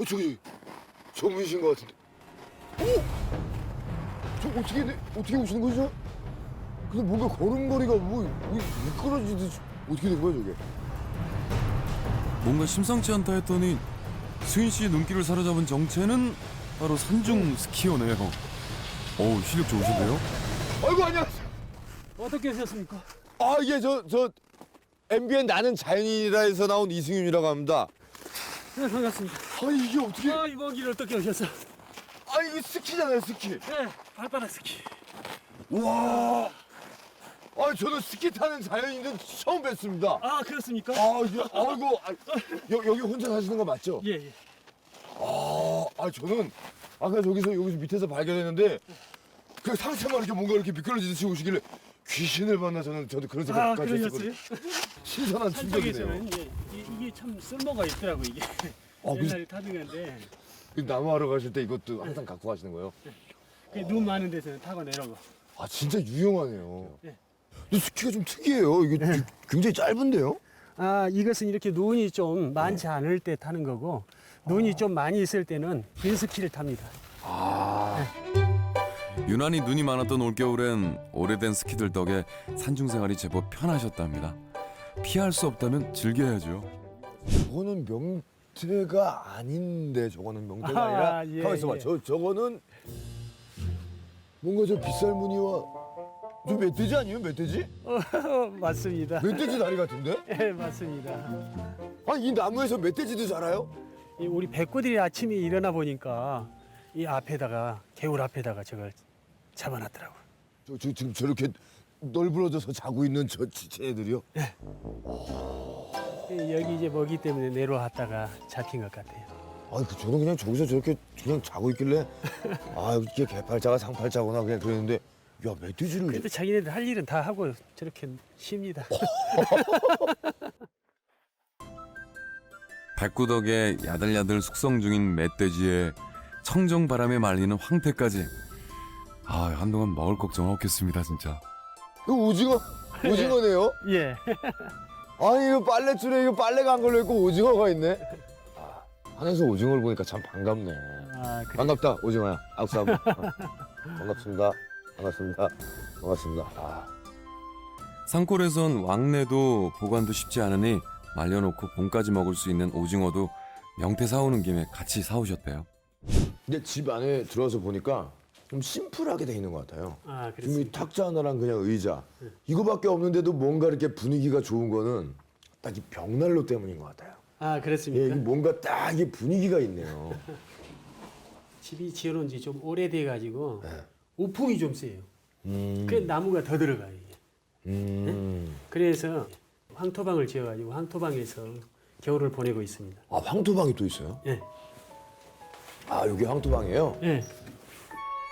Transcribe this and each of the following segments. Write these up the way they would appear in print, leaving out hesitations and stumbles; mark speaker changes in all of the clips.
Speaker 1: 저기 저분이신 것 같은데. 오! 저 어떻게 오시는 거죠? 근데 뭔가 걸음걸이가 뭐 미끄러지듯이 어떻게 된 거야 저게?
Speaker 2: 뭔가 심상치 않다 했더니 수인 씨의 눈길을 사로잡은 정체는 바로 산중 스키어네요. 어우, 실력 좋으신데요?
Speaker 1: 아이고 안녕하세요.
Speaker 3: 어떻게 하셨습니까?
Speaker 1: 아 이게 저 MBN 나는 자연인이라에서 나온 이승윤이라고 합니다.
Speaker 3: 네, 반갑습니다.
Speaker 1: 아 이게 어떻게?
Speaker 3: 아, 이번 길 어떻게 오셨어?
Speaker 1: 아 이게 스키잖아요 스키.
Speaker 3: 네, 발바닥 스키.
Speaker 1: 와. 아 저는 스키 타는 자연인은 처음 뵀습니다.
Speaker 3: 아, 그렇습니까?
Speaker 1: 아 이게 아이고 여기 혼자 사시는 거 맞죠?
Speaker 3: 예, 예.
Speaker 1: 저는 아까 여기서 밑에서 발견했는데 그 상체만 이렇게 뭔가 이렇게 미끄러지듯이 오시길래 귀신을 봤나 저도 그런
Speaker 3: 아,
Speaker 1: 생각까지
Speaker 3: 그러셨어요?
Speaker 1: 했었거든요. 신선한 충격이네요.
Speaker 3: 산쪽에서는 이게 참 쓸모가 있더라고 이게. 옛날에 타던 건데
Speaker 1: 그 나무하러 가실 때 이것도 항상 갖고 가시는 거예요?
Speaker 3: 눈 많은 데서는 타고 내려고.
Speaker 1: 아 진짜 유용하네요.
Speaker 3: 네.
Speaker 1: 근데 스키가 좀 특이해요. 이게 굉장히 짧은데요?
Speaker 3: 아, 이것은 이렇게 눈이 좀 많지 않을 때 타는 거고 눈이 좀 많이 있을 때는 빈 스키를 탑니다.
Speaker 2: 유난히 눈이 많았던 올겨울엔 오래된 스키들 덕에 산중 생활이 제법 편하셨답니다. 피할 수 없다면 즐겨야죠.
Speaker 1: 저거는 명태가 아닌데 저거는 명태가 아니라
Speaker 3: 예,
Speaker 1: 가만 있어봐.
Speaker 3: 예.
Speaker 1: 저거는 뭔가 저 빗살무늬와 저 멧돼지 아니에요? 멧돼지?
Speaker 3: 맞습니다.
Speaker 1: 멧돼지 다리 같은데?
Speaker 3: 네, 맞습니다.
Speaker 1: 아니 이 나무에서 멧돼지도 자라요?
Speaker 3: 우리 백구들이 아침에 일어나 보니까 이 앞에다가 개울 앞에다가 저걸 잡아놨더라고.
Speaker 1: 저 지금 저렇게 널브러져서 자고 있는 저 애들이요?
Speaker 3: 여기 이제 먹이 때문에 내려왔다가 잡힌 것 같아요.
Speaker 1: 아니 저는 그냥 저기서 저렇게 그냥 자고 있길래 이게 개팔자가 상팔자구나 그냥 그랬는데 야 멧돼지를
Speaker 3: 그래도 자기네들 할 일은 다 하고 저렇게 쉽니다.
Speaker 2: 백구덕에 야들야들 숙성 중인 멧돼지에 청정 바람에 말리는 황태까지. 한동안 먹을 걱정은 없겠습니다, 진짜.
Speaker 1: 이거 오징어네요?
Speaker 3: 예.
Speaker 1: 아니 이거 빨래줄에 이거 빨래가 안 걸려 있고 오징어가 있네. 하늘에서 오징어를 보니까 참 반갑네.
Speaker 3: 아, 그래.
Speaker 1: 반갑다 오징어야. 악수 한번. 반갑습니다. 반갑습니다. 반갑습니다.
Speaker 2: 산골에선 왕래도 보관도 쉽지 않으니 말려놓고 봄까지 먹을 수 있는 오징어도 명태 사오는 김에 같이 사오셨대요.
Speaker 1: 근데 집 안에 들어와서 보니까 좀 심플하게 돼 있는 것 같아요.
Speaker 3: 아,
Speaker 1: 지금 이
Speaker 3: 그렇습니다.
Speaker 1: 탁자 하나랑 그냥 의자 이거밖에 없는데도 뭔가 이렇게 분위기가 좋은 거는 딱 이 벽난로 때문인 것 같아요.
Speaker 3: 아,
Speaker 1: 예,
Speaker 3: 그렇습니까?
Speaker 1: 이게 뭔가 딱 이게 분위기가 있네요.
Speaker 3: 집이 지어놓은 지 좀 오래돼 가지고
Speaker 1: 네.
Speaker 3: 우풍이 좀 세요. 그 나무가 더 들어가요 이게. 그래서 황토방을 지어가지고 황토방에서 겨울을 보내고 있습니다.
Speaker 1: 황토방이 또 있어요?
Speaker 3: 예.
Speaker 1: 여기 황토방이에요?
Speaker 3: 예.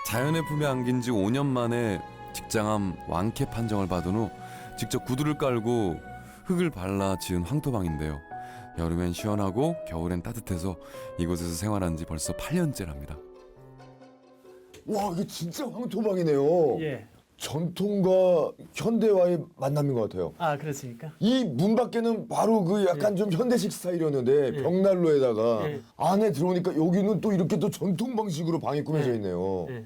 Speaker 2: 자연의 품에 안긴 지 5년 만에 직장암 왕캐 판정을 받은 후 직접 구두를 깔고 흙을 발라 지은 황토방인데요. 여름엔 시원하고 겨울엔 따뜻해서 이곳에서 생활한 지 벌써 8년째랍니다.
Speaker 1: 와 이게 진짜 황토방이네요.
Speaker 3: 예.
Speaker 1: 전통과 현대와의 만남인 것 같아요.
Speaker 3: 아, 그렇습니까?
Speaker 1: 이 문 밖에는 바로 그 약간 좀 현대식 스타일이었는데 벽난로에다가
Speaker 3: 예.
Speaker 1: 안에 들어오니까 여기는 또 이렇게 또 전통 방식으로 방이 꾸며져
Speaker 3: 예.
Speaker 1: 있네요.
Speaker 3: 예.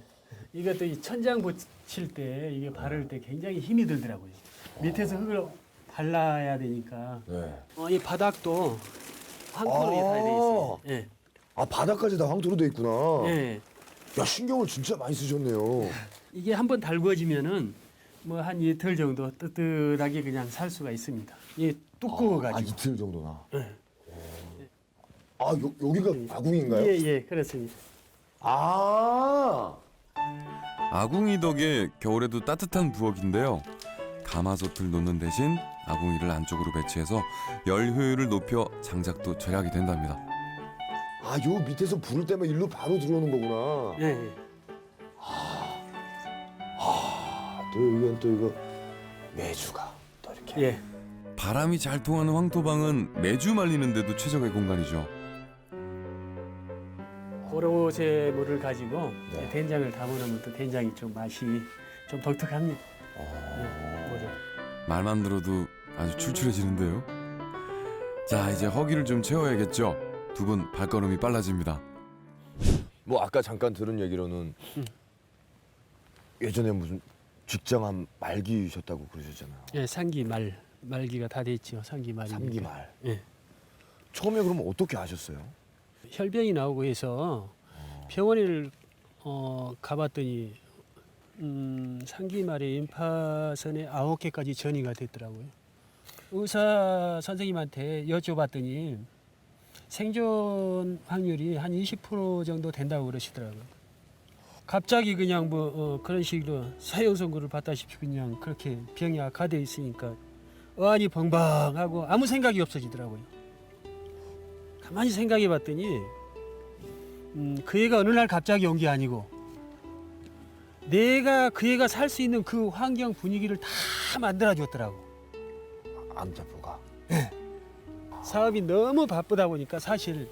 Speaker 3: 이것도 이 천장 붙일 때 이게 바를 때 굉장히 힘이 들더라고요. 밑에서 흙을 발라야 되니까.
Speaker 1: 네.
Speaker 3: 이 바닥도 황토로 다 돼 있어요. 예.
Speaker 1: 바닥까지 다 황토로 돼 있구나.
Speaker 3: 예.
Speaker 1: 야 신경을 진짜 많이 쓰셨네요.
Speaker 3: 이게 한번 달궈지면은 뭐 한 이틀 정도 뜨뜻하게 그냥 살 수가 있습니다. 이게 두꺼워가지고.
Speaker 1: 이틀 정도나.
Speaker 3: 예.
Speaker 1: 여기가 아궁인가요?
Speaker 3: 예, 예, 그렇습니다.
Speaker 2: 아궁이 덕에 겨울에도 따뜻한 부엌인데요. 가마솥을 놓는 대신 아궁이를 안쪽으로 배치해서 열 효율을 높여 장작도 절약이 된답니다.
Speaker 1: 요 밑에서 불을 때면 일로 바로 들어오는 거구나.
Speaker 3: 예, 예.
Speaker 1: 또 여기는 또 이거 매주가 또 이렇게.
Speaker 3: 예.
Speaker 2: 바람이 잘 통하는 황토방은 매주 말리는 데도 최적의 공간이죠.
Speaker 3: 고로쇠 물을 가지고
Speaker 1: 네.
Speaker 3: 된장을 담아놓으면 또 된장이 좀 맛이 좀 독특합니다. 뭐죠?
Speaker 2: 말만 들어도 아주 출출해지는데요. 자, 이제 허기를 좀 채워야겠죠. 두 분 발걸음이 빨라집니다.
Speaker 1: 뭐 아까 잠깐 들은 얘기로는 예전에 무슨 직장암 말기셨다고 그러셨잖아요.
Speaker 3: 예, 상기 말기가 다 됐죠. 상기 말이.
Speaker 1: 3기 말.
Speaker 3: 예.
Speaker 1: 처음에 그러면 어떻게 아셨어요?
Speaker 3: 혈병이 나오고 해서 병원을 가봤더니 상기 말에 임파선에 9개까지 전이가 됐더라고요. 의사 선생님한테 여쭤봤더니 생존 확률이 한 20% 정도 된다고 그러시더라고요. 갑자기 그냥 그런 식으로 사형 선고를 받다시피 그냥 그렇게 병이 악화되어 있으니까 어안이 벙벙하고 아무 생각이 없어지더라고요. 가만히 생각해 봤더니 그 애가 어느 날 갑자기 온 게 아니고 내가 그 애가 살 수 있는 그 환경 분위기를 다 만들어줬더라고.
Speaker 1: 암세포가.
Speaker 3: 사업이 너무 바쁘다 보니까 사실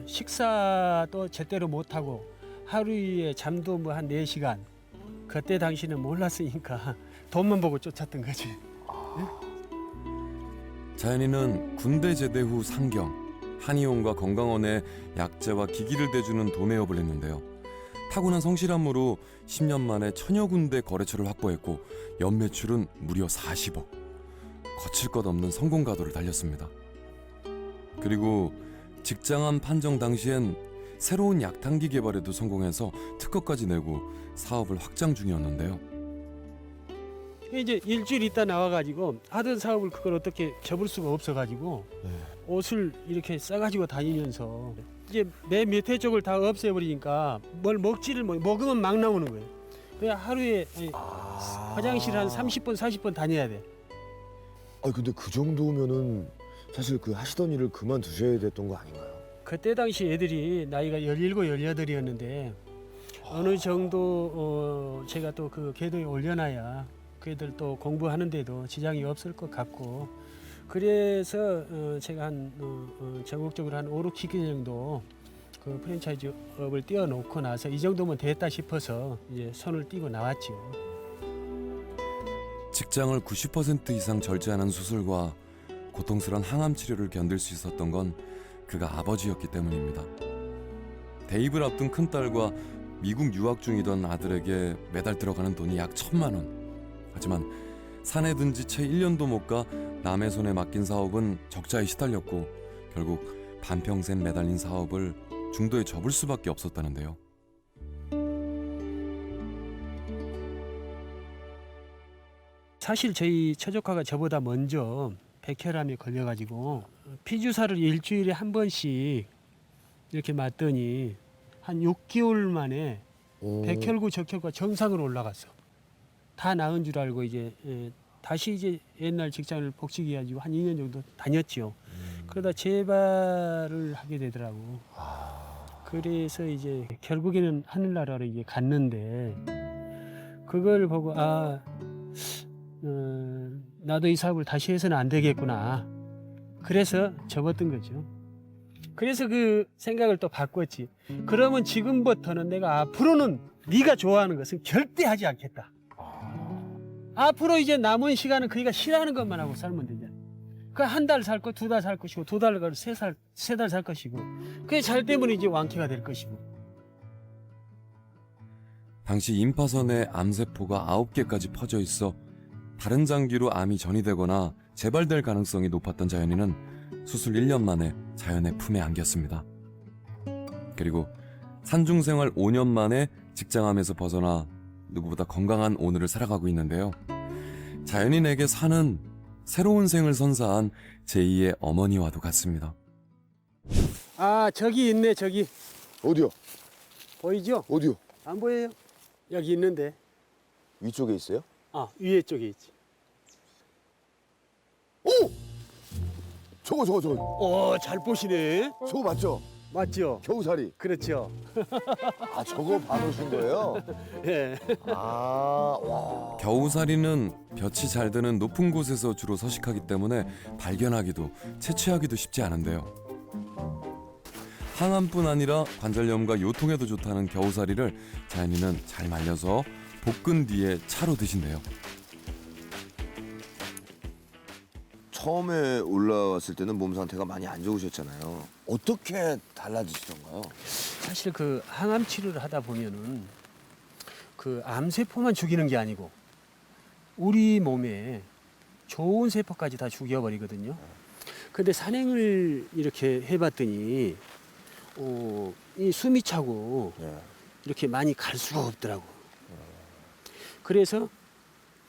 Speaker 3: 식사도 제대로 못하고 하루에 잠도 뭐 한 4시간. 그때 당시는 몰랐으니까 돈만 보고 쫓았던 거지.
Speaker 2: 자연이는 군대 제대 후 상경, 한의원과 건강원에 약재와 기기를 대주는 도매업을 했는데요. 타고난 성실함으로 10년 만에 천여 군데 거래처를 확보했고 연매출은 무려 40억. 거칠 것 없는 성공 가도를 달렸습니다. 그리고 직장암 판정 당시엔 새로운 약탕기 개발에도 성공해서 특허까지 내고 사업을 확장 중이었는데요.
Speaker 3: 이제 일주일 있다 나와가지고 하던 사업을 그걸 어떻게 접을 수가 없어가지고 옷을 이렇게 싸가지고 다니면서 이제 맨 밑에 쪽을 다 없애버리니까 뭘 먹지를 먹으면 막 나오는 거예요. 그냥 하루에 화장실 한 30분 40분 다녀야 돼.
Speaker 1: 아 근데 그 정도면은 사실 그 하시던 일을 그만두셔야 됐던 거 아닌가요?
Speaker 3: 그때 당시 애들이 나이가 17, 18이었는데 어느 정도 제가 또 그 궤도에 올려놔야 그 애들 또 공부하는데도 지장이 없을 것 같고 그래서 제가 한 전국적으로 한 5, 6기 정도 그 프랜차이즈업을 띄워놓고 나서 이 정도면 됐다 싶어서 이제 손을 띄고 나왔죠.
Speaker 2: 직장을 90% 이상 절제하는 수술과 고통스러운 항암 치료를 견딜 수 있었던 건 그가 아버지였기 때문입니다. 대입을 앞둔 큰딸과 미국 유학 중이던 아들에게 매달 들어가는 돈이 약 1,000만 원. 하지만 산에 든 지 채 1년도 못 가 남의 손에 맡긴 사업은 적자에 시달렸고 결국 반평생 매달린 사업을 중도에 접을 수밖에 없었다는데요.
Speaker 3: 사실 저희 처조카가 저보다 먼저 백혈암에 걸려가지고 피주사를 일주일에 한 번씩 이렇게 맞더니 한 6개월 만에 백혈구 적혈구가 정상으로 올라갔어. 다 나은 줄 알고 이제 다시 이제 옛날 직장을 복직해가지고 한 2년 정도 다녔죠. 그러다 재발을 하게 되더라고. 그래서 이제 결국에는 하늘나라로 이제 갔는데 그걸 보고 나도 이 사업을 다시 해서는 안 되겠구나. 그래서 접었던 거죠. 그래서 그 생각을 또 바꿨지. 그러면 지금부터는 내가 앞으로는 네가 좋아하는 것은 절대 하지 않겠다. 앞으로 이제 남은 시간은 그러니까 싫어하는 것만 하고 살면 되잖아. 그 한 달 살 거, 2달 살 것이고, 2달 가고, 3달 살 것이고. 그게 잘 되면 이제 완쾌가 될 것이고.
Speaker 2: 당시 임파선에 암세포가 9개까지 퍼져 있어 다른 장기로 암이 전이되거나 재발될 가능성이 높았던 자연이는 수술 1년 만에 자연의 품에 안겼습니다. 그리고 산중생활 5년 만에 직장암에서 벗어나 누구보다 건강한 오늘을 살아가고 있는데요. 자연인에게 사는 새로운 생을 선사한 제2의 어머니와도 같습니다.
Speaker 3: 저기 있네, 저기.
Speaker 1: 어디요?
Speaker 3: 보이죠?
Speaker 1: 어디요?
Speaker 3: 안 보여요? 여기 있는데.
Speaker 1: 위쪽에 있어요?
Speaker 3: 위에 쪽에 있지.
Speaker 1: 오! 저거
Speaker 3: 잘 보시네.
Speaker 1: 저거 맞죠?
Speaker 3: 맞죠?
Speaker 1: 겨우살이.
Speaker 3: 그렇죠.
Speaker 1: 저거 봐놓으신 거예요?
Speaker 3: 예.
Speaker 1: 와.
Speaker 2: 겨우살이는 볕이 잘 드는 높은 곳에서 주로 서식하기 때문에 발견하기도 채취하기도 쉽지 않은데요. 항암뿐 아니라 관절염과 요통에도 좋다는 겨우살이를 자연이는 잘 말려서 볶은 뒤에 차로 드신대요.
Speaker 1: 처음에 올라왔을 때는 몸 상태가 많이 안 좋으셨잖아요. 어떻게 달라지시던가요?
Speaker 3: 사실 그 항암 치료를 하다 보면은 그 암세포만 죽이는 게 아니고 우리 몸에 좋은 세포까지 다 죽여버리거든요. 근데 산행을 이렇게 해봤더니 이 숨이 차고
Speaker 1: 예.
Speaker 3: 이렇게 많이 갈 수가 없더라고. 그래서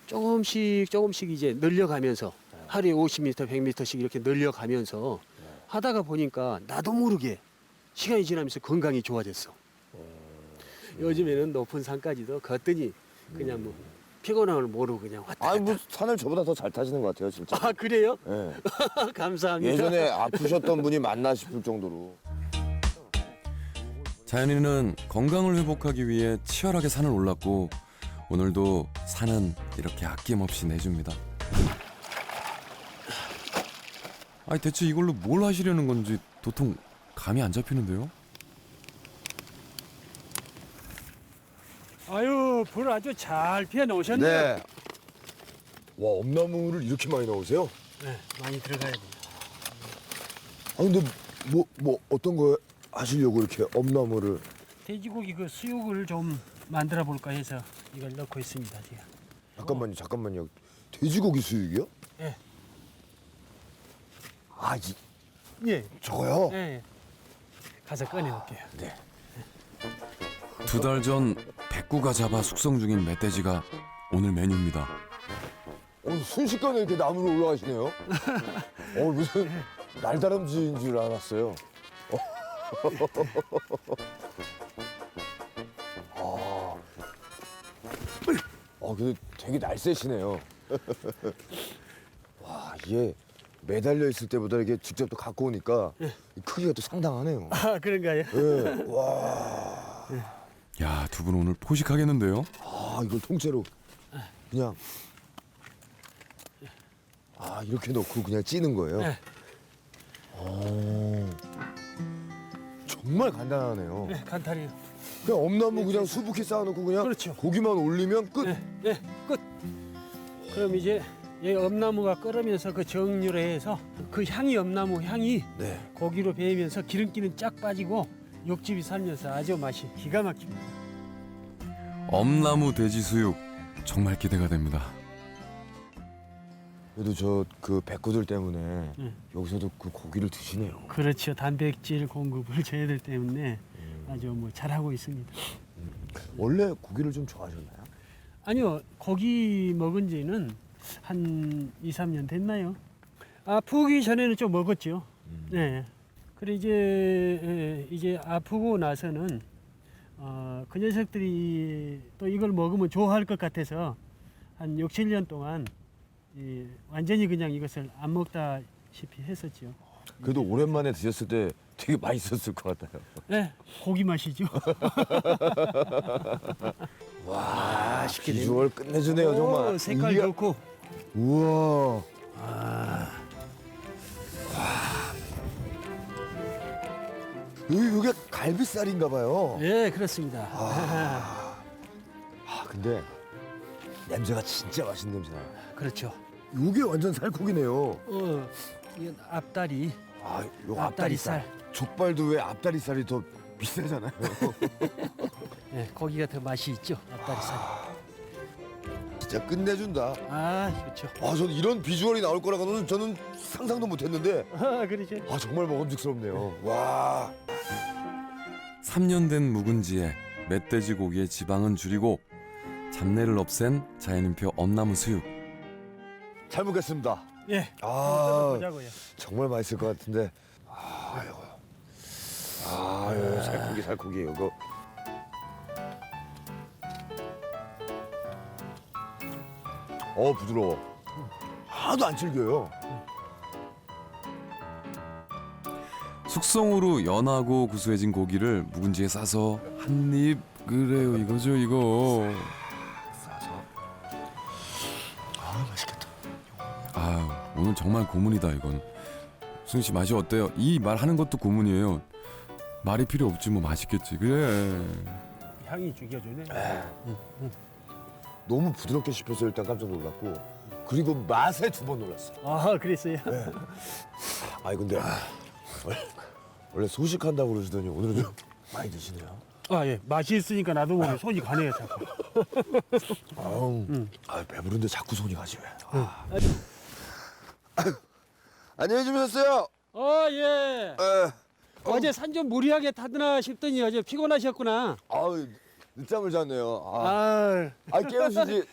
Speaker 3: 조금씩 이제 늘려가면서 하루에 50m, 100m씩 이렇게 늘려가면서 하다가 보니까 나도 모르게 시간이 지나면서 건강이 좋아졌어. 요즘에는 높은 산까지도 걷더니 그냥 뭐 피곤함을 모르고 그냥 왔다 갔다.
Speaker 1: 아니 뭐 산을 저보다 더 잘 타시는 것 같아요, 진짜.
Speaker 3: 아 그래요?
Speaker 1: 예.
Speaker 3: 감사합니다.
Speaker 1: 예전에 아프셨던 분이 맞나 싶을 정도로.
Speaker 2: 자연이는 건강을 회복하기 위해 치열하게 산을 올랐고 오늘도 산은 이렇게 아낌없이 내줍니다. 아니 대체 이걸로 뭘 하시려는 건지 도통 감이 안 잡히는데요?
Speaker 3: 아유 불 아주 잘 피워 놓으셨네요.
Speaker 1: 네. 와, 엄나무를 이렇게 많이 넣으세요?
Speaker 3: 네, 많이 들어가야 돼요.
Speaker 1: 아 근데 뭐 어떤 거 하시려고 이렇게 엄나무를?
Speaker 3: 돼지고기 그 수육을 좀 만들어 볼까 해서 이걸 넣고 있습니다. 제가.
Speaker 1: 잠깐만요. 돼지고기 수육이요?
Speaker 3: 예.
Speaker 1: 아,
Speaker 3: 예.
Speaker 1: 저거요?
Speaker 3: 예. 가서 꺼내 올게요.
Speaker 1: 네.
Speaker 2: 2달 전 백구가 잡아 숙성 중인 멧돼지가 오늘 메뉴입니다.
Speaker 1: 순식간에 이렇게 나무로 올라가시네요. 무슨 날다람쥐인 줄 알았어요. 근데 되게 날쌔시네요. 와, 이게 매달려 있을 때보다 이게 직접 또 갖고 오니까 이 크기가 또 상당하네요.
Speaker 3: 아 그런가요?
Speaker 1: 예. 와,
Speaker 2: 야, 두 분 오늘 포식하겠는데요?
Speaker 1: 이걸 통째로 그냥 이렇게 넣고 그냥 찌는 거예요.
Speaker 3: 네.
Speaker 1: 정말 간단하네요.
Speaker 3: 네, 간단해요.
Speaker 1: 그냥 엄나무 그냥 수북히 쌓아놓고 그냥
Speaker 3: 그렇죠.
Speaker 1: 고기만 올리면 끝.
Speaker 3: 네, 끝. 그럼 이제 이 엄나무가 끓으면서 그 정류를 해서 그 향이 엄나무 향이
Speaker 1: 네.
Speaker 3: 고기로 배이면서 기름기는 쫙 빠지고 육즙이 살면서 아주 맛이 기가 막힙니다.
Speaker 2: 엄나무 돼지 수육 정말 기대가 됩니다.
Speaker 1: 그래도 저 그 백구들 때문에 여기서도 그 고기를 드시네요.
Speaker 3: 그렇죠. 단백질 공급을 저희들 때문에 아주 뭐 잘하고 있습니다.
Speaker 1: 원래 고기를 좀 좋아하셨나요?
Speaker 3: 아니요. 고기 먹은 지는 한 2, 3년 됐나요? 아프기 전에는 좀 먹었죠. 네. 그래 이제 아프고 나서는 그 녀석들이 또 이걸 먹으면 좋아할 것 같아서 한 6, 7년 동안 완전히 그냥 이것을 안 먹다시피 했었죠.
Speaker 1: 그래도 오랜만에 드셨을 때 되게 맛있었을 것 같아요.
Speaker 3: 네, 고기 맛이죠.
Speaker 1: 와, 비주얼 끝내주네요 정말.
Speaker 3: 색깔 좋고.
Speaker 1: 우와. 이게 갈비살인가 봐요.
Speaker 3: 네, 그렇습니다.
Speaker 1: 근데 냄새가 진짜 맛있는 냄새 나요.
Speaker 3: 그렇죠.
Speaker 1: 이게 완전 살코기네요.
Speaker 3: 이건 앞다리.
Speaker 1: 요
Speaker 3: 앞다리살.
Speaker 1: 족발도 왜 앞다리살이 더 비싸잖아요.
Speaker 3: 네, 고기가 더 맛이 있죠. 앞다리살.
Speaker 1: 진짜 끝내준다.
Speaker 3: 그렇죠.
Speaker 1: 저는 이런 비주얼이 나올 거라고는 저는 상상도 못했는데
Speaker 3: 그렇죠.
Speaker 1: 정말 먹음직스럽네요. 와.
Speaker 2: 3년 된 묵은지에 멧돼지 고기의 지방은 줄이고 잡내를 없앤 자연인표 엄나무 수육.
Speaker 1: 잘 먹겠습니다.
Speaker 3: 예. 보자고요.
Speaker 1: 정말 맛있을 것 같은데. 살코기 이거. 부드러워. 하나도 안 질겨요.
Speaker 2: 숙성으로 연하고 구수해진 고기를 묵은지에 싸서 한 입. 그래요, 이거죠, 이거.
Speaker 1: 싸서. 맛있겠다.
Speaker 2: 오늘 정말 고문이다, 이건. 승희 씨 맛이 어때요? 이 말 하는 것도 고문이에요. 말이 필요 없지 뭐 맛있겠지. 그래.
Speaker 3: 향이 죽여주네.
Speaker 1: 너무 부드럽게 씹혀서 일단 깜짝 놀랐고 그리고 맛에 2번 놀랐어요.
Speaker 3: 아, 그랬어요?
Speaker 1: 아니 근데 원래 소식한다고 그러시더니 오늘은 좀 많이 드시네요.
Speaker 3: 아, 예. 맛이 있으니까 나도 모르게 손이 가네요, 자꾸.
Speaker 1: 아우, 배부른데 자꾸 손이 가지 왜? 안녕히 주무셨어요?
Speaker 3: 예. 어제 산 좀 무리하게 타드나 싶더니 어제 피곤하셨구나.
Speaker 1: 아우, 늦잠을 잤네요.
Speaker 3: 아,
Speaker 1: 깨우시지.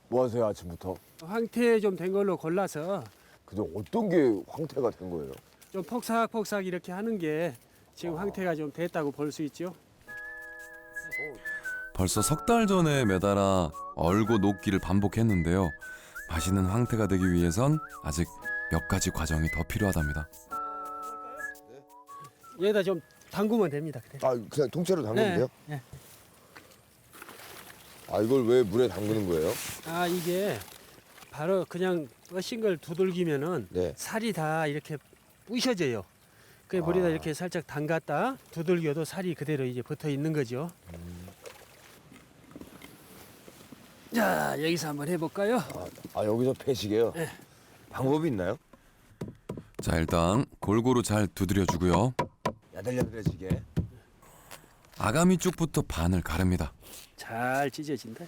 Speaker 1: 뭐 하세요 아침부터?
Speaker 3: 황태 좀 된 걸로 골라서
Speaker 1: 근데 어떤 게 황태가 된 거예요?
Speaker 3: 좀 폭삭폭삭 이렇게 하는 게 지금 황태가 좀 됐다고 볼 수 있죠.
Speaker 2: 벌써 3달 전에 매달아 얼고 녹기를 반복했는데요. 맛있는 황태가 되기 위해선 아직 몇 가지 과정이 더 필요하답니다.
Speaker 3: 얘다 좀 담그면 됩니다. 그래.
Speaker 1: 그냥 통째로 담그면 돼요?
Speaker 3: 네.
Speaker 1: 이걸 왜 물에 담그는 거예요?
Speaker 3: 이게 바로 그냥 신 걸 두들기면은
Speaker 1: 네.
Speaker 3: 살이 다 이렇게 부셔져요. 그 물에다 이렇게 살짝 담갔다 두들겨도 살이 그대로 이제 붙어 있는 거죠. 자, 여기서 한번 해볼까요?
Speaker 1: 여기서 패시게요?
Speaker 3: 네.
Speaker 1: 방법이 있나요?
Speaker 2: 자, 일단 골고루 잘 두드려 주고요.
Speaker 1: 야들야들해지게.
Speaker 2: 아가미 쪽부터 반을 가릅니다.
Speaker 3: 잘 찢어진다.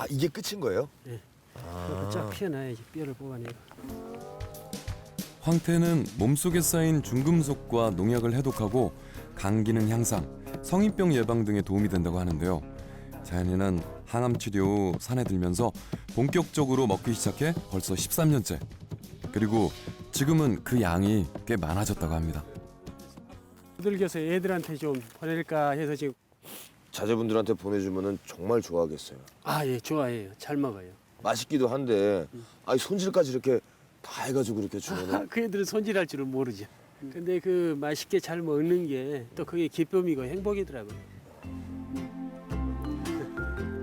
Speaker 1: 이게 끝인 거예요?
Speaker 3: 그렇게 쫙 피어나야지 뼈를 뽑아내고.
Speaker 2: 황태는 몸속에 쌓인 중금속과 농약을 해독하고 간 기능 향상, 성인병 예방 등에 도움이 된다고 하는데요. 자연이는 항암 치료 후 산에 들면서 본격적으로 먹기 시작해 벌써 13년째. 그리고 지금은 그 양이 꽤 많아졌다고 합니다.
Speaker 3: 두들겨서 애들한테 좀 보낼까 해서 지금.
Speaker 1: 자제분들한테 보내주면은 정말 좋아하겠어요.
Speaker 3: 예, 좋아해요. 잘 먹어요.
Speaker 1: 맛있기도 한데, 손질까지 이렇게 다 해가지고 이렇게 주면은.
Speaker 3: 그 애들은 손질할 줄은 모르죠. 근데 그 맛있게 잘 먹는 게 또 그게 기쁨이고 행복이더라고요.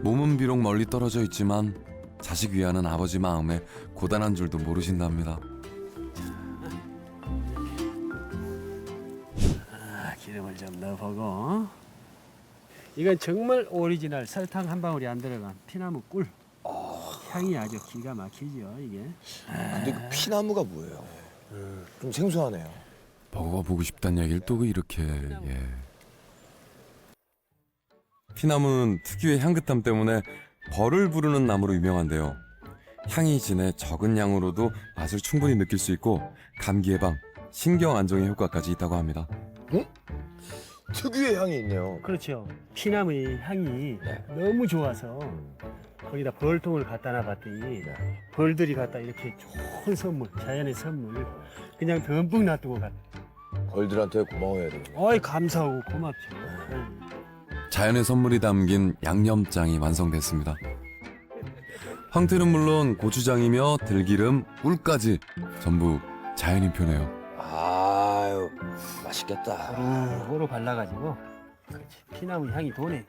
Speaker 2: 몸은 비록 멀리 떨어져 있지만 자식 위하는 아버지 마음에 고단한 줄도 모르신답니다.
Speaker 3: 기름을 좀 넣어보고. 이건 정말 오리지널 설탕 한 방울이 안 들어간 피나무 꿀. 향이 아주 기가 막히죠, 이게.
Speaker 1: 근데 그 피나무가 뭐예요? 좀 생소하네요.
Speaker 2: 먹어보고 싶다는 얘기를 또 이렇게. 피나무는 특유의 향긋함 때문에 벌을 부르는 나무로 유명한데요. 향이 진해 적은 양으로도 맛을 충분히 느낄 수 있고 감기 예방, 신경 안정의 효과까지 있다고 합니다.
Speaker 1: 특유의 향이 있네요.
Speaker 3: 그렇죠. 피나무의 향이 너무 좋아서 거기다 벌통을 갖다 놔봤더니 벌들이 갖다 이렇게 좋은 선물, 자연의 선물 그냥 듬뿍 놔두고 갔다.
Speaker 1: 벌들한테 고마워해야 돼요.
Speaker 3: 감사하고 고맙죠.
Speaker 2: 자연의 선물이 담긴 양념장이 완성됐습니다. 황태는 물론 고추장이며 들기름, 꿀까지 전부 자연인 표네요.
Speaker 1: 아유, 맛있겠다.
Speaker 3: 고루 발라가지고 그렇지. 피나무 향이 도네.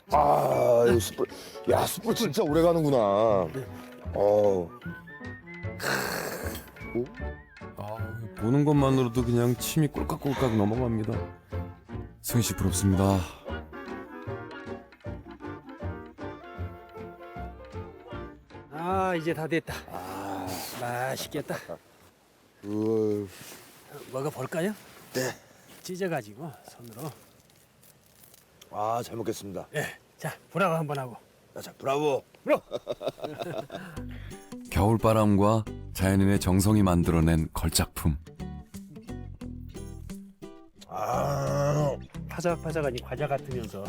Speaker 1: 이거 숯불. 야, 숯불 진짜 오래 가는구나.
Speaker 2: 보는 것만으로도 그냥 침이 꼴깍꼴깍 넘어갑니다. 승희 씨 부럽습니다.
Speaker 3: 이제 다 됐다. 맛있겠다. 먹어볼까요?
Speaker 1: 네.
Speaker 3: 찢어가지고 손으로.
Speaker 1: 잘 먹겠습니다.
Speaker 3: 자, 브라보 한번 하고.
Speaker 1: 자, 브라보.
Speaker 2: 겨울바람과 자연인의 정성이 만들어낸 걸작품.
Speaker 3: 파삭파삭하니 과자 같으면서.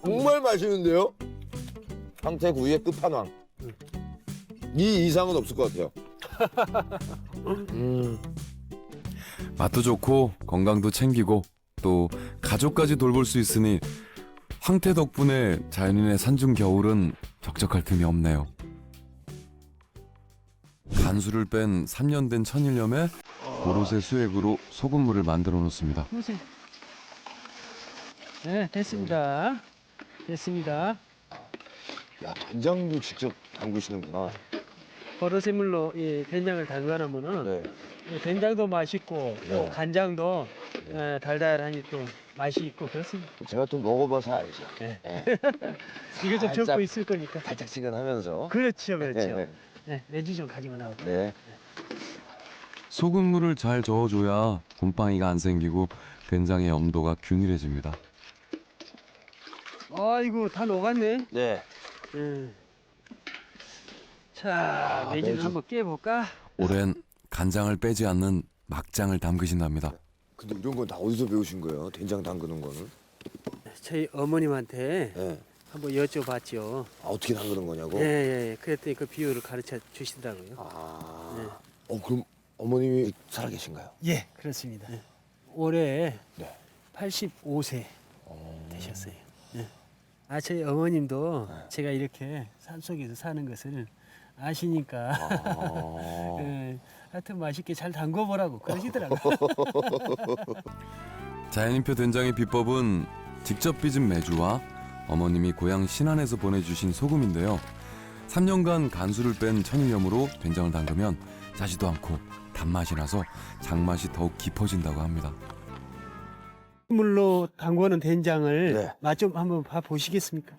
Speaker 1: 정말 맛있는데요? 황태구이의 끝판왕. 이 이상은 없을 것 같아요.
Speaker 2: 맛도 좋고 건강도 챙기고 또 가족까지 돌볼 수 있으니 황태 덕분에 자연인의 산중 겨울은 적적할 틈이 없네요. 간수를 뺀 3년 된 천일염에 고로쇠 수액으로 소금물을 만들어 놓습니다.
Speaker 3: 보세요. 네, 됐습니다. 됐습니다.
Speaker 1: 야, 된장도 직접 담그시는구나.
Speaker 3: 버섯물로 된장을 담가놓으면은
Speaker 1: 네.
Speaker 3: 된장도 맛있고 또
Speaker 1: 네.
Speaker 3: 간장도 달달하니 또 맛이 있고 그렇습니다.
Speaker 1: 제가 또 먹어봐서 알죠.
Speaker 3: 네.
Speaker 1: 예.
Speaker 3: 이거 좀
Speaker 1: 살짝
Speaker 3: 적고 있을 거니까.
Speaker 1: 달짝지근하면서.
Speaker 3: 그렇죠, 그렇죠.
Speaker 1: 네.
Speaker 3: 네, 매주 좀 가지고 나오고.
Speaker 1: 네.
Speaker 2: 소금물을 잘 저어줘야 곰팡이가 안 생기고 된장의 염도가 균일해집니다.
Speaker 3: 아이고 다 녹았네.
Speaker 1: 네.
Speaker 3: 자, 매주를
Speaker 1: 매주.
Speaker 3: 한번 깨볼까?
Speaker 2: 올해는 간장을 빼지 않는 막장을 담그신답니다.
Speaker 1: 근데 이런 건 다 어디서 배우신 거예요? 된장 담그는 거는?
Speaker 3: 저희 어머님한테
Speaker 1: 예.
Speaker 3: 한번 여쭤봤죠.
Speaker 1: 아, 어떻게 담그는 거냐고?
Speaker 3: 예, 예. 그랬더니 그 비율을 가르쳐 주시더라고요.
Speaker 1: 아.
Speaker 3: 네.
Speaker 1: 그럼 어머님이 살아계신가요?
Speaker 3: 예, 그렇습니다. 올해
Speaker 1: 네.
Speaker 3: 85세 되셨어요. 예. 아, 저희 어머님도 제가 이렇게 산속에서 사는 것을 아시니까
Speaker 1: 아.
Speaker 3: 예, 하여튼 맛있게 잘 담궈보라고 그러시더라고요.
Speaker 2: 자연인표 된장의 비법은 직접 빚은 메주와 어머님이 고향 신안에서 보내주신 소금인데요. 3년간 간수를 뺀 천일염으로 된장을 담그면 짜지도 않고 단맛이 나서 장맛이 더욱 깊어진다고 합니다.
Speaker 3: 물로 담궈는 된장을
Speaker 1: 네.
Speaker 3: 맛 좀 한번 봐 보시겠습니까?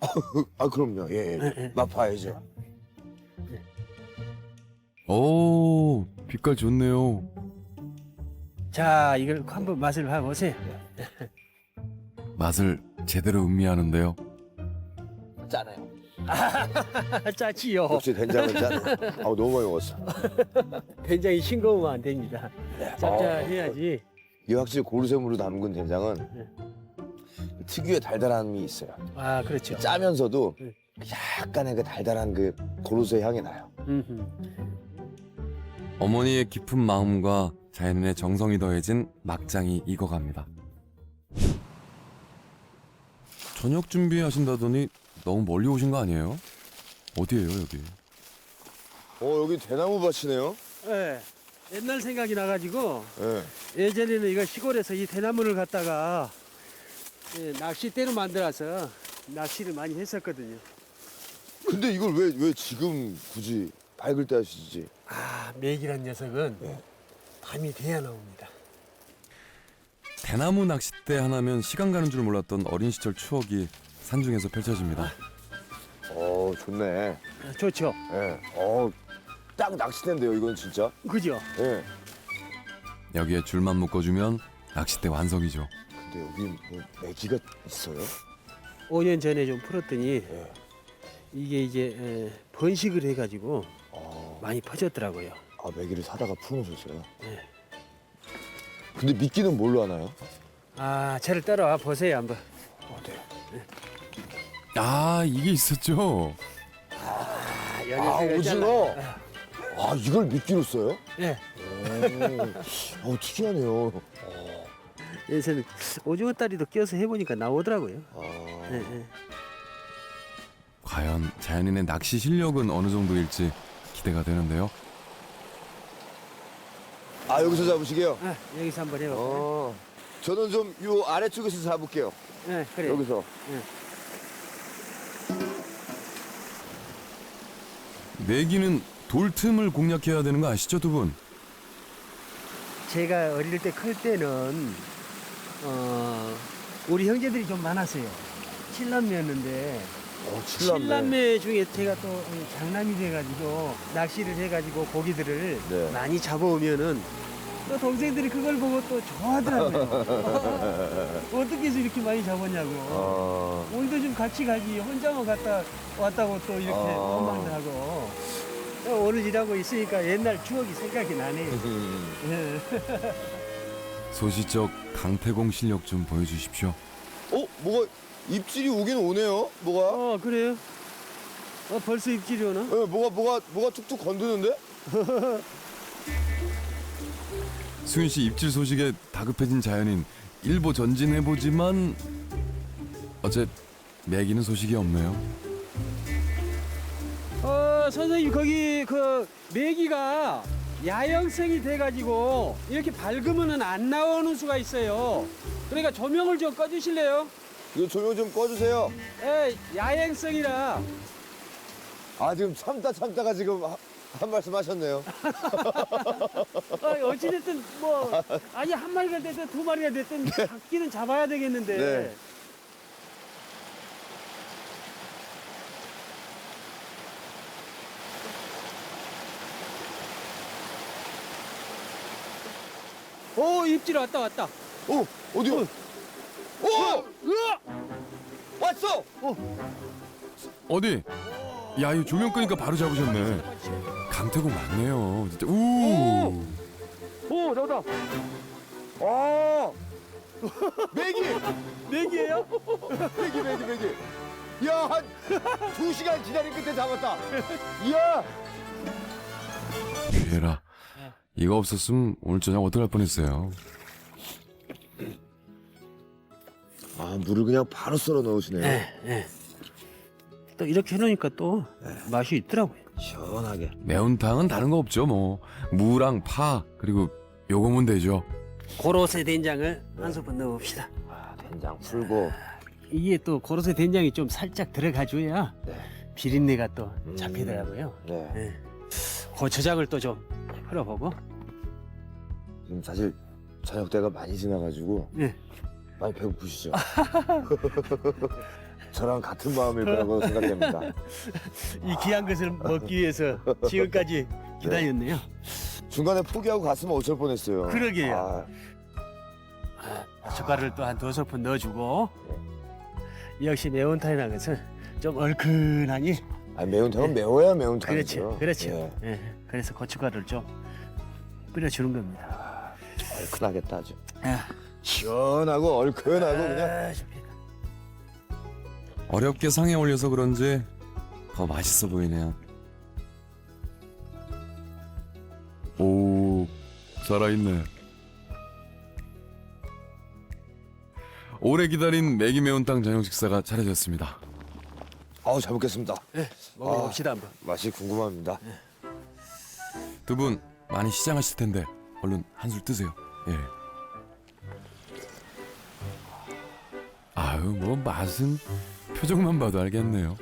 Speaker 1: 아, 그럼요. 예.
Speaker 3: 예.
Speaker 1: 맛봐야죠.
Speaker 2: 오, 빛깔 좋네요.
Speaker 3: 자, 이걸 한번 맛을 봐 보세요.
Speaker 2: 맛을 제대로 음미하는데요.
Speaker 1: 짜네요.
Speaker 3: 짜지요.
Speaker 1: 역시 된장은 짜네. 너무 많이 먹었어.
Speaker 3: 된장이 싱거우면 안 됩니다. 짭짤해야지.
Speaker 1: 이 확실히 고르쇠물로 담근 된장은 특유의 달달함이 있어요.
Speaker 3: 아, 그렇죠.
Speaker 1: 짜면서도
Speaker 3: 네.
Speaker 1: 약간의 그 달달한 그 고르쇠 향이 나요.
Speaker 3: 음흠.
Speaker 2: 어머니의 깊은 마음과 자연인의 정성이 더해진 막장이 익어갑니다. 저녁 준비하신다더니 너무 멀리 오신 거 아니에요? 어디예요, 여기?
Speaker 1: 여기 대나무 밭이네요.
Speaker 3: 네. 옛날 생각이 나가지고
Speaker 1: 예.
Speaker 3: 예전에는 이거 시골에서 이 대나무를 갖다가 낚싯대로 만들어서 낚시를 많이 했었거든요.
Speaker 1: 근데 이걸 왜 지금 굳이 밝을 때 하시지?
Speaker 3: 아, 맥이란 녀석은
Speaker 1: 네.
Speaker 3: 밤이 돼야 나옵니다.
Speaker 2: 대나무 낚싯대 하나면 시간 가는 줄 몰랐던 어린 시절 추억이 산중에서 펼쳐집니다.
Speaker 1: 좋네.
Speaker 3: 좋죠.
Speaker 1: 예. 딱 낚싯대인데요, 이건 진짜.
Speaker 3: 그죠?
Speaker 1: 예.
Speaker 2: 여기에 줄만 묶어주면 낚싯대 완성이죠.
Speaker 1: 근데 여기 뭐 메기가 있어요?
Speaker 3: 5년 전에 좀 풀었더니
Speaker 1: 예.
Speaker 3: 이게 이제 번식을 해가지고
Speaker 1: 아,
Speaker 3: 많이 퍼졌더라고요.
Speaker 1: 메기를 사다가 풀어놓으셨어요?
Speaker 3: 네.
Speaker 1: 근데 미끼는 뭘로 하나요?
Speaker 3: 아, 저를 따라와 보세요 한번.
Speaker 1: 네.
Speaker 2: 아, 이게 있었죠?
Speaker 1: 오징어. 이걸 미끼로 써요?
Speaker 3: 예.
Speaker 1: 특이하네요.
Speaker 3: 예전에 오징어 다리도 껴서 해보니까 나오더라고요. 예, 예.
Speaker 2: 과연 자연인의 낚시 실력은 어느 정도일지 기대가 되는데요.
Speaker 1: 여기서 잡으시게요?
Speaker 3: 여기서 한번 해볼까요?
Speaker 1: 저는 좀 요 아래쪽에서 잡을게요.
Speaker 3: 네, 그래.
Speaker 1: 여기서.
Speaker 2: 메기는 돌 틈을 공략해야 되는 거 아시죠, 두 분?
Speaker 3: 제가 어릴 때 클 때는 우리 형제들이 좀 많았어요. 7남매였는데 칠남매 중에 제가 또 장남이 돼가지고 낚시를 해가지고 고기들을
Speaker 1: 네.
Speaker 3: 많이 잡아오면은 또 동생들이 그걸 보고 또 좋아하더라고요. 어떻게 해서 이렇게 많이 잡았냐고. 오늘도 좀 같이 가지 혼자만 갔다 왔다고 또 이렇게 원망도 하고. 오늘 일하고 있으니까 옛날 추억이 생각이 나네요. 예.
Speaker 2: 소시적 강태공 실력 좀 보여주십시오.
Speaker 1: 뭐가 입질이 오긴 오네요. 뭐가?
Speaker 3: 그래요? 벌써 입질이 오나?
Speaker 1: 뭐가 툭툭 건드는데?
Speaker 2: 수윤 씨 입질 소식에 다급해진 자연인 일보 전진해보지만 어째 메기는 소식이 없네요.
Speaker 3: 선생님 거기 그 메기가 야영성이 돼가지고 이렇게 밝으면은 안 나오는 수가 있어요. 그러니까 조명을 좀 꺼주실래요?
Speaker 1: 이거 조명 좀 꺼주세요.
Speaker 3: 야행성이라.
Speaker 1: 지금 참다가 지금 한 말씀 하셨네요.
Speaker 3: 어찌됐든 뭐 아니 한 마리가 됐든 두 마리가 됐든 잡기는 잡아야 되겠는데.
Speaker 1: 네.
Speaker 3: 입질 왔다.
Speaker 1: 오, 어디요? 오!
Speaker 3: 으아!
Speaker 1: 왔어!
Speaker 2: 어디? 야, 이 조명 끄니까 바로 잡으셨네. 강태공 맞네요. 진짜. 우.
Speaker 3: 오, 나다.
Speaker 1: 아! 메기!
Speaker 3: 맥이에요?
Speaker 1: 메기. 야, 한 2시간 기다린 끝에 잡았다. 이야!
Speaker 2: 얘라. 이거 없었으면 오늘 저녁 어떡할 뻔했어요.
Speaker 1: 아, 물을 그냥 바로 썰어 넣으시네요.
Speaker 3: 네. 또 이렇게 해놓으니까 또 맛이 있더라고요.
Speaker 1: 시원하게.
Speaker 2: 매운탕은 다른 거 없죠, 뭐. 무랑 파 그리고 요거면 되죠.
Speaker 3: 고로쇠 된장을 한 스푼 넣어봅시다.
Speaker 1: 아, 된장 풀고.
Speaker 3: 이게 또 고로쇠 된장이 좀 살짝 들어가줘야
Speaker 1: 네.
Speaker 3: 비린내가 또 잡히더라고요.
Speaker 1: 네.
Speaker 3: 네. 고추장을 또 좀 풀어보고.
Speaker 1: 지금 사실 저녁 때가 많이 지나가지고
Speaker 3: 네.
Speaker 1: 많이 배고프시죠? 저랑 같은 마음일 거라고 생각됩니다.
Speaker 3: 이 귀한 것을 먹기 위해서 지금까지 기다렸네요.
Speaker 1: 중간에 포기하고 갔으면 어쩔 뻔했어요.
Speaker 3: 그러게요.
Speaker 1: 아,
Speaker 3: 고춧가루를 또 한 2스푼 넣어주고. 역시 매운탕이라는 것은 좀 얼큰하니.
Speaker 1: 아니, 매운탕은 매워야 매운탕이죠.
Speaker 3: 그렇죠.
Speaker 1: 예.
Speaker 3: 예. 그래서 고춧가루를 좀 뿌려주는 겁니다.
Speaker 1: 얼큰하겠다 아주.
Speaker 3: 아,
Speaker 1: 시원하고 얼큰하고 그냥.
Speaker 3: 좋습니다.
Speaker 2: 어렵게 상에 올려서 그런지 더 맛있어 보이네요. 오, 살아있네. 오래 기다린 매기 매운탕 저녁 식사가 차려졌습니다.
Speaker 1: 아우, 잘 먹겠습니다.
Speaker 3: 먹어봅시다 한번.
Speaker 1: 맛이 궁금합니다.
Speaker 2: 두 분 많이 시장하실 텐데 얼른 한술 뜨세요. 예. 아유, 뭐 맛은 표정만 봐도 알겠네요.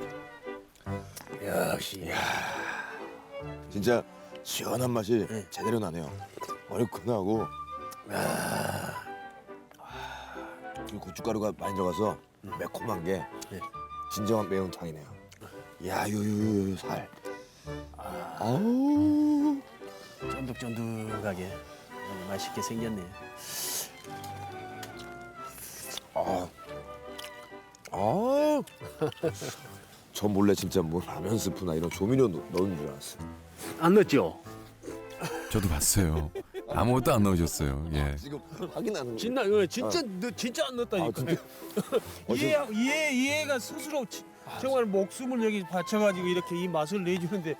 Speaker 3: 역시.
Speaker 1: 진짜 시원한 맛이 제대로 나네요. 얼큰하고. 이 고춧가루가 많이 들어가서 매콤한 게 진정한 매운탕이네요. 야, 요 살. 아우.
Speaker 3: 쫀득쫀득하게 아주 맛있게 생겼네요.
Speaker 1: 저 몰래 진짜 뭐 라면 스프나 이런 조미료 넣은 줄 알았어요.
Speaker 3: 안 넣었죠?
Speaker 2: 저도 봤어요. 아무것도 안 넣으셨어요. 예.
Speaker 1: 지금 확인하는 거.
Speaker 3: 진짜 안 넣었다니까.
Speaker 1: 진짜?
Speaker 3: 얘가 스스로 정말 목숨을 여기 바쳐가지고 이렇게 이 맛을 내주는데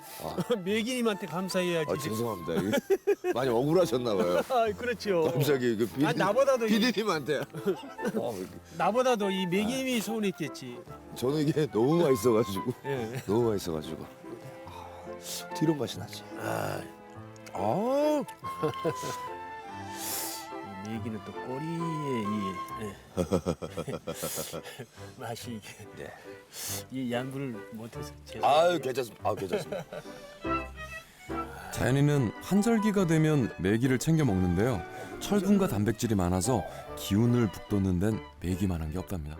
Speaker 3: 매기님한테 감사해야지.
Speaker 1: 죄송합니다. 이게 많이 억울하셨나 봐요.
Speaker 3: 그렇죠.
Speaker 1: 갑자기 그
Speaker 3: 나보다도
Speaker 1: PD님한테.
Speaker 3: 나보다도 이 매기님이 서운했겠지.
Speaker 1: 저는 이게 너무 맛있어가지고.
Speaker 3: 예.
Speaker 1: 너무 맛있어가지고. 뒤로 맛이 나지.
Speaker 3: 이 매기는 또 꼬리에 이 맛이 이게 이 양분을 못해서 죄송해요.
Speaker 1: 괜찮습니다. 괜찮습니다.
Speaker 2: 자연이는 환절기가 되면 메기를 챙겨 먹는데요. 철분과 단백질이 많아서 기운을 북돋는 데는 메기만한 게 없답니다.